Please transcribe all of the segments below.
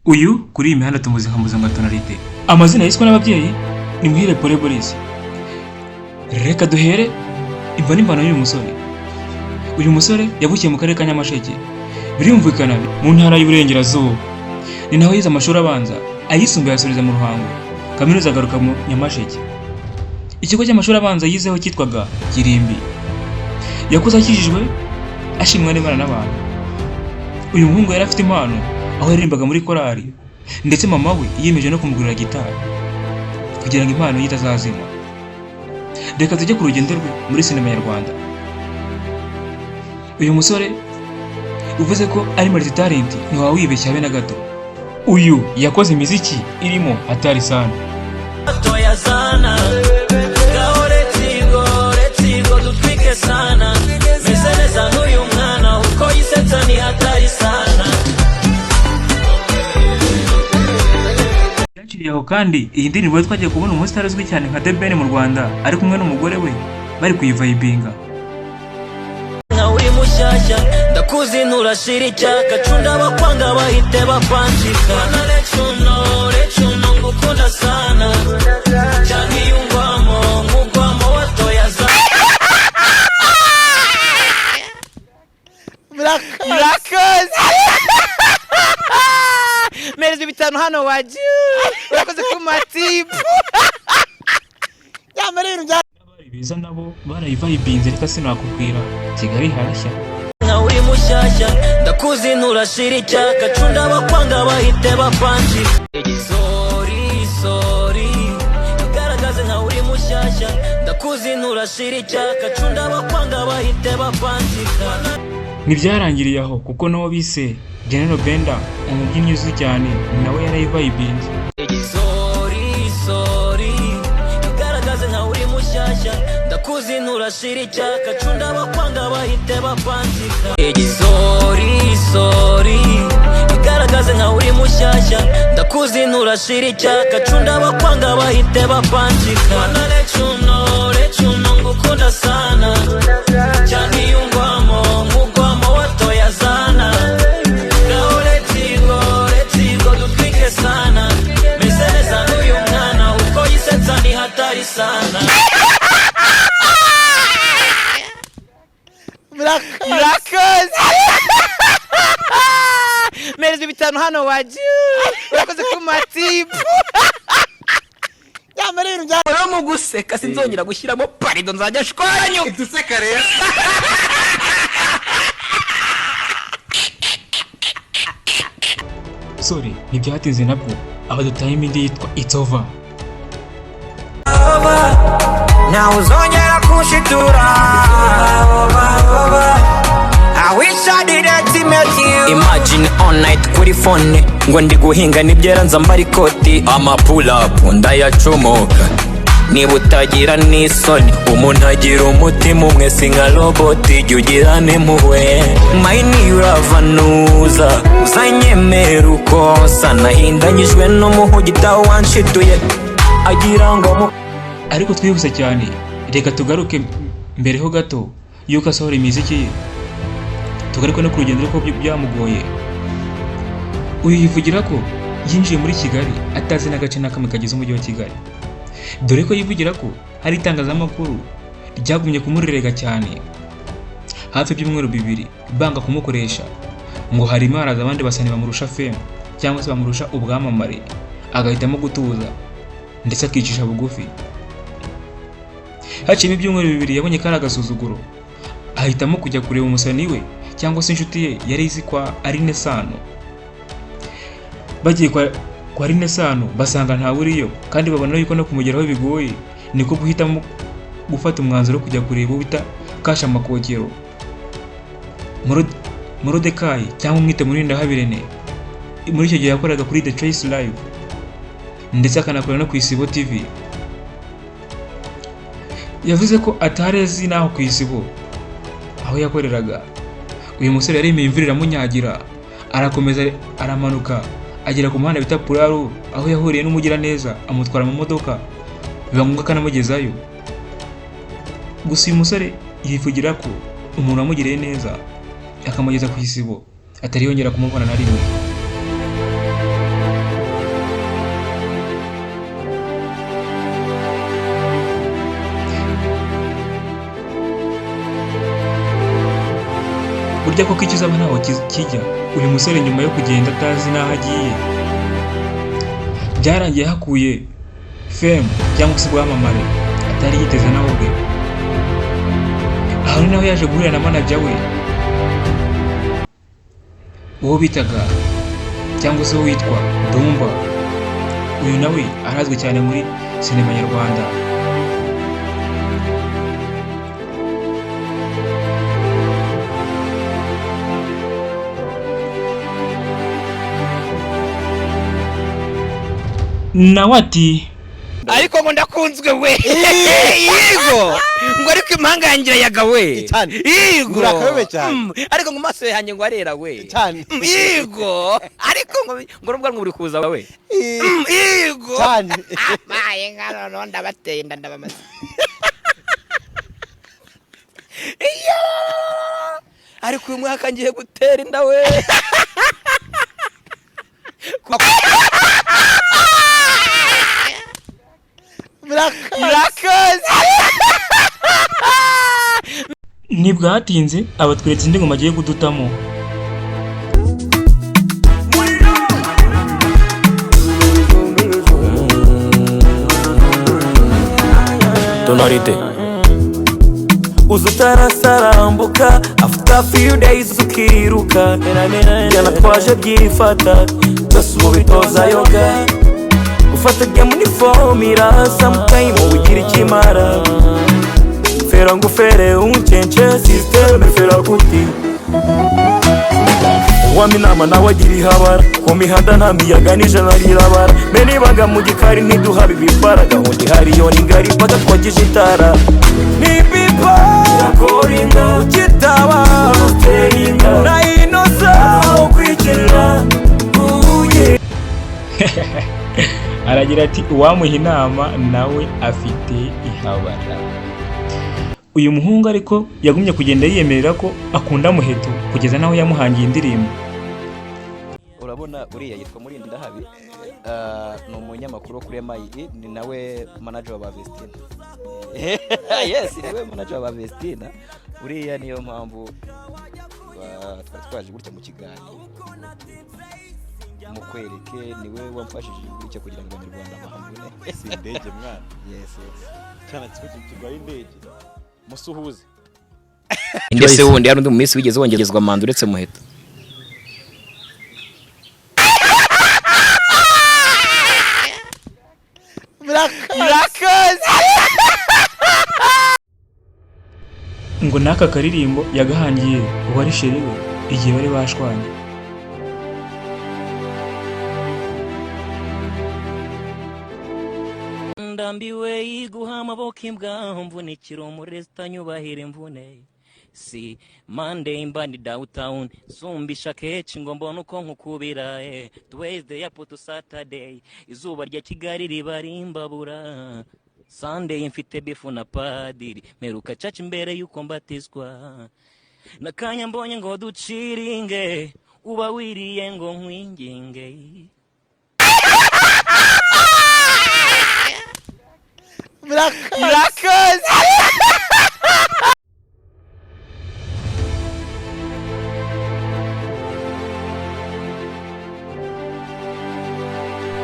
Uyu kuri iyi mihanda tumuzi nka Muzunga Tonalite. Amazina yiswe n'ababyeyi ni Muhire Paul Boris. Reka duhere imva n'imbano y'uyu musore. Uyu musore yavukiye mu karere ka Nyamasheke, birumvikana mu ntara y'Uburengerazuba. Ni naho yize amashuri abanza, ayisumbuye asoreza mu Ruhango, kaminuza agaruka mu Nyamasheke. Ikigo cy'amashuri abanza yizeho cyitwaga Kirimbi. Yakuze akijijwe, ashimwa n'Imana n'abantu. Uyu muhungu yari afite impano, aho yaririmbaga muri korali, ndetse mama we yiyemeje no kumugurira gitari kugira ngo impano ye itazazima. Reka tujye ku rugendo rwe muri sinema nyarwanda. Uyu musore uvuze ko ari multi talent ntiwaba wibeshya habe na gato. Uyu yakoze imiziki irimo hatari sana. Aho kandi iyi ndirimbo twagiye kubona umusitari uzwi cyane nka The Ben mu Rwanda ari kumwe n'umugore we bari kuyivibinga. Uri mushyashya ndakuzinura shiri cyaka cunda bakwanga bahite bapanjika lecuno ngukunda sana cyane yungwamo ngugwamo watoya za murakoze mereza bitanu hano waje urakoze ku matipu yamara ibintu bya biza nabo barayivibinze reka sinakubwira Kigali harashya. Uri mushyashya ndakuzinura shiri cyaka cunda bakwanga bahite bapanjika sorry ugaragaze nka uri mushyashya ndakuzinura shiri cyaka cunda bakwanga bahite bapanjika. Ntibyarangiriye aho kuko nawo bise General Benda umubyinnyi uzwi cyane nawe yarayivibinze. Sorry ugaragaze nka uri mushyashya ndakuzinura shiri cyaka cunda bakwanga bahite bapanjika. Sorry ugaragaze nka uri mushyashya ndakuzinura shiri cyaka cunda bakwanga bahite bapanjika. Lecuno ngukunda sana cyane yungwamo ngugwamo watoya zana sana meseleza n'uyu mwana uko yisetsa ni hatari sana. murakoze mereza bitanu hano waje urakoze ku matipu yamara ibintu bya rero mu guseka sinzongera gushyiramo parido nzajya shwaranyo duseka rero. Sorry ntibyatinze nabwo aba dutaye imindi yitwa It's Over. Now uzongera kushitura I wish I didn't meet you. Imagine all night kuri phone ngo ndi guhinga nibyera nzambara ikoti ama pull up ndayacomoka niba utagira n'isoni umuntu agira umutima umwe si nka robot jya ugirane muwe mayini uravanuza uzanyemera uko sanahindanyijwe n'umuhugita wanshituye agira ngo ariko twihuse cyane reka tugaruke mbere ho gato yuko asohora imiziki ye tugaruke no ku rugendo rwo byamugoye. Uyu yivugira ko yinjiye muri Kigali atazi n'agace n'akamwe kagize umujyi wa Kigali, dore ko yivugira ko hari itangazamakuru ryagumye kumurerega cyane hafi ibyumweru bibiri banga kumukoresha ngo harimo haraza abandi basani bamurusha fame cyangwa se bamurusha ubwamamare, agahitamo gutuza ndetse akicisha bugufi. Haciyemo ibyumweru bibiri yabonye kari agasuzuguro, ahitamo kujya kureba umusani we cyangwa se inshuti ye yari izi kwa Aline Sano. Bagiye kwa Aline Sano basanga ntawe uriyo kandi babona yuko no kumugeraho bigoye, niko guhitamo gufata umwanzuro kujya kureba ubita Kasha Makokero Morodekayi cyangwa umwite Murindahabirene. Muri icyo gihe yakoraga kuri The Choice Live ndetse akanakorera no ku Isibo TV. Yavuze ko atarezi naho ku Isibo aho yakoreraga. Uyu musore yaremeye imvura iramunyagira, arakomeza aramanuka agera ku muhanda bita Puraru aho yahuriye n'umugira neza amutwara mu modoka biba ngombwa kanamugezayo. Gusa uyu musore yivugira ko umuntu amugiriye neza akamugeza ku Isibo atari yongera kumubona na rimwe. burya koko icyo uzaba ntaho kijya. Uyu musore nyuma yo kugenda atazi n'aho agiye, byarangiye hakuye fame cyangwa se ubwamamare atari yiteze nawe ubwe. Aho ni naho yaje guhurira na manager we, uwo bitaga cyangwa se witwa Dumba. Uyu nawe arazwi cyane muri sinema nyarwanda. Nawe ati ariko ngo ndakunzwe we yego ngo ariko impanga yangira yaga we yego urakabe cyane ariko ngo maso yanjye ngo arera we cyane yego ariko ngo rubwa ngo uri kuza we yego cyane maye ngano ndabateye ndabamaze iyo ariko uyu mwaka ngiye gutera inda we murakoze. ntibwatinze abatweretse indi ngoma agiye kudutamo. Tonalite uza utarasarambuka after few days ukiruka jyana twaje byifata byose ubu bitoza yoga ufata game ni formira sometime ugira ikimara fera ngufere unchenche system fera kuti wami nama nawe agira ihabara ku mihanda nta miyaga n'ijana rirabara me nibaga mu gikari ntiduhaba ibiparaga ngo gihari yo n'ingari paka twagisha itara nibipa yakoringa ukitaba uteringa na inosa ukwikirira uye. Aragira ati uwamuha inama nawe afite ihabara. Uyu muhungu ariko yagumye kugenda yiyemerera ko akunda Muheto kugeza naho yamuhangiye indirimbo. Urabona uriya yitwa Murindi Ndahabi, ni umunyamakuru kuri MI, ni nawe manager wa Vestina. Yes, niwe manager wa Vestina. Uriya niyo mpamvu twaje gutya mu kiganiro mukwereke niwe wamfashije gutya kugira ngo Abanyarwanda bahambune. si indege mwana Yes. cyane kigwaye indege musuhuze Ndetse wundi hari undi mu minsi wigeze wongerezwa manda uretse Muheto. Murakoze. Ngo n'aka karirimbo yagahangiye uwari sheri we igihe bari bashwanye. ndambiwe iguha amaboko imbwa mvunikira umuresta nyubahira imvune si Monday mbandi downtown sumbisha kechi ngo mbona uko nkukubira Wednesday yapo to Saturday izuba rya Kigali riba rimbabura Sunday mfite bifu na padiri meruka caca imbere yuko mbatizwa nakanya mbonye ngo duciringe uba wiriye ngo nkwinginge. Murakoze.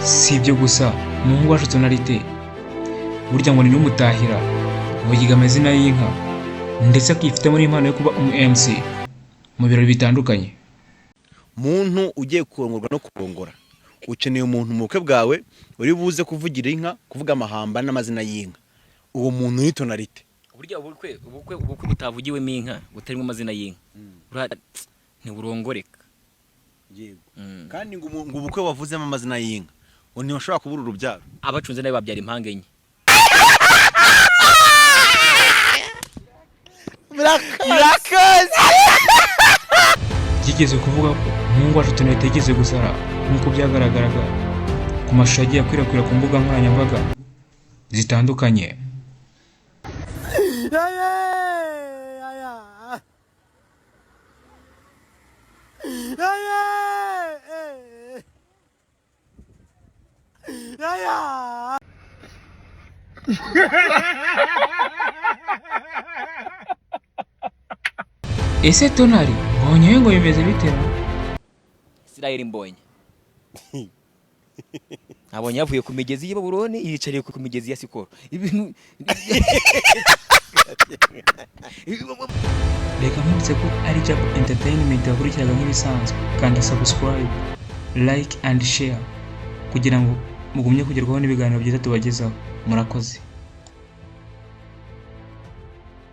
Si ibyo gusa umuhungu wacu Tonalite burya ngo ni n'umutahira uvuga amazina y'inka ndetse akifitemo n'impano yo kuba MC mu birori bitandukanye. muntu ugiye kurongorwa no kurongora ukeneye umuntu mu bukwe bwawe uri buze kuvugira inka kuvuga amahamba n'amazina y'inka. Uwo muntu ni Tonalite. Burya ubukwe butavugiwemo inka butarimo amazina y'inka ntiburongoreka. Yego. Kandi ngo ubukwe wavuzemo amazina y'inka ngo ntibashobora kubura urubyaro. Abacunze nayo babyara impanga enye. Murakoze. Yigeze kuvuga ko umuhungu wacu Tonalite yigeze gusara nk'uko byagaragaraga ku mashusho yagiye akwirakwira ku mbuga nkoranyambaga zitandukanye. ese tonari mbonye ngo bimeze bitera Israel mbonye abonye yavuye ku migezi y'i Babuloni yicariye ku migezi ya Sikoro ibintu reka nkwibutse ko ari Jab Entertainment yakurikiraga nk'ibisanzwe kandi subscribe like and share kugira ngo mugumye kugerwaho n'ibiganiro byiza tubagezaho murakoze